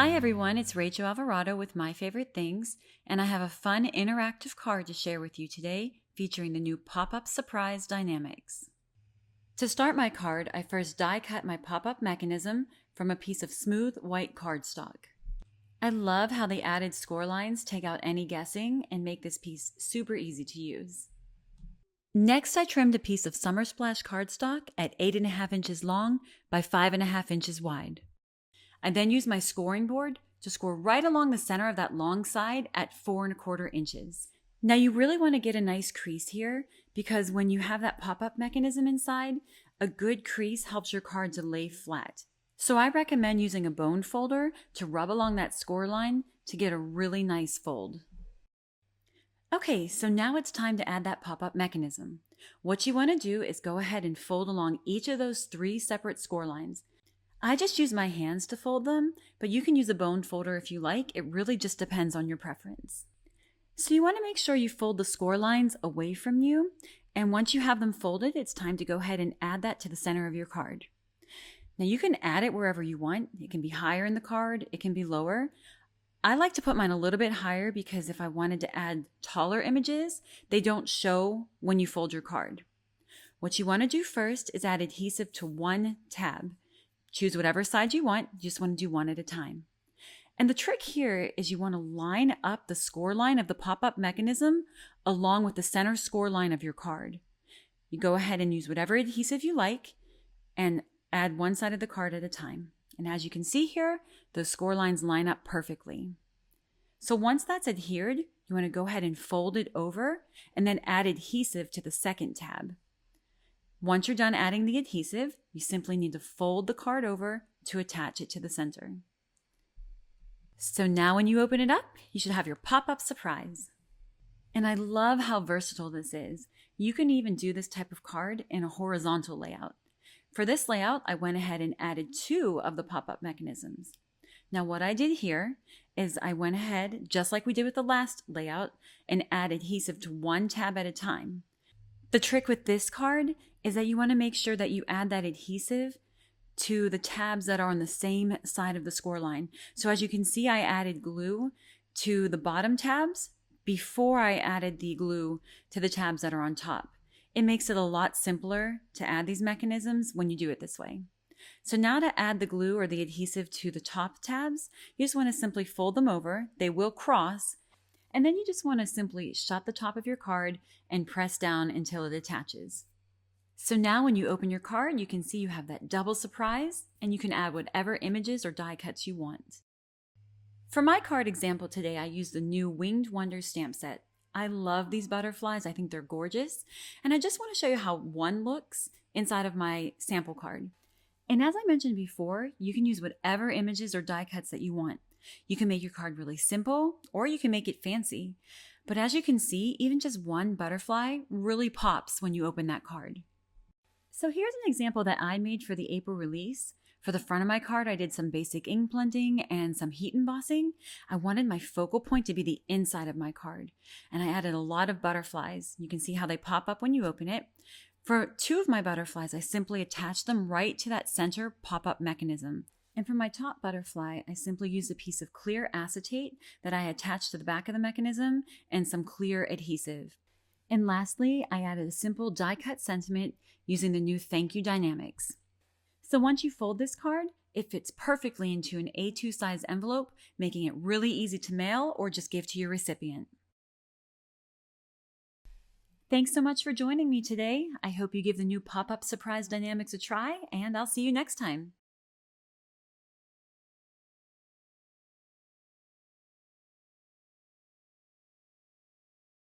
Hi everyone, it's Rachel Alvarado with My Favorite Things, and I have a fun interactive card to share with you today featuring the new pop-up surprise dynamics. To start my card, I first die cut my pop-up mechanism from a piece of smooth white cardstock. I love how the added score lines take out any guessing and make this piece super easy to use. Next, I trimmed a piece of Summer Splash cardstock at 8.5 inches long by 5.5 inches wide. I then used my scoring board to score right along the center of that long side at 4.25 inches. Now you really want to get a nice crease here because when you have that pop-up mechanism inside, a good crease helps your card to lay flat. So I recommend using a bone folder to rub along that score line to get a really nice fold. Okay, so now it's time to add that pop-up mechanism. What you want to do is go ahead and fold along each of those 3 separate score lines. I just use my hands to fold them, but you can use a bone folder if you like. It really just depends on your preference. So you want to make sure you fold the score lines away from you, and once you have them folded, it's time to go ahead and add that to the center of your card. Now you can add it wherever you want. It can be higher in the card, it can be lower. I like to put mine a little bit higher because if I wanted to add taller images, they don't show when you fold your card. What you want to do first is add adhesive to one tab. Choose whatever side you want, you just want to do one at a time. And the trick here is you want to line up the score line of the pop-up mechanism along with the center score line of your card. You go ahead and use whatever adhesive you like and add one side of the card at a time. And as you can see here, the score lines line up perfectly. So once that's adhered, you want to go ahead and fold it over and then add adhesive to the second tab. Once you're done adding the adhesive, you simply need to fold the card over to attach it to the center. So now when you open it up, you should have your pop-up surprise. And I love how versatile this is. You can even do this type of card in a horizontal layout. For this layout, I went ahead and added 2 of the pop-up mechanisms. Now what I did here is I went ahead, just like we did with the last layout, and add adhesive to one tab at a time. The trick with this card is that you want to make sure that you add that adhesive to the tabs that are on the same side of the score line. So as you can see, I added glue to the bottom tabs before I added the glue to the tabs that are on top. It makes it a lot simpler to add these mechanisms when you do it this way. So now to add the glue or the adhesive to the top tabs, you just want to simply fold them over. They will cross. And then you just want to simply shut the top of your card and press down until it attaches. So now when you open your card, you can see you have that double surprise and you can add whatever images or die cuts you want. For my card example today, I used the new Winged Wonders stamp set. I love these butterflies. I think they're gorgeous. And I just want to show you how one looks inside of my sample card. And as I mentioned before, you can use whatever images or die cuts that you want. You can make your card really simple or you can make it fancy. But as you can see, even just one butterfly really pops when you open that card. So here's an example that I made for the April release. For the front of my card, I did some basic ink blending and some heat embossing. I wanted my focal point to be the inside of my card. And I added a lot of butterflies. You can see how they pop up when you open it. For 2 of my butterflies, I simply attached them right to that center pop-up mechanism. And for my top butterfly, I simply used a piece of clear acetate that I attached to the back of the mechanism and some clear adhesive. And lastly, I added a simple die cut sentiment using the new Thank You Die-namics. So once you fold this card, it fits perfectly into an A2 size envelope, making it really easy to mail or just give to your recipient. Thanks so much for joining me today. I hope you give the new pop-up surprise dynamics a try, and I'll see you next time.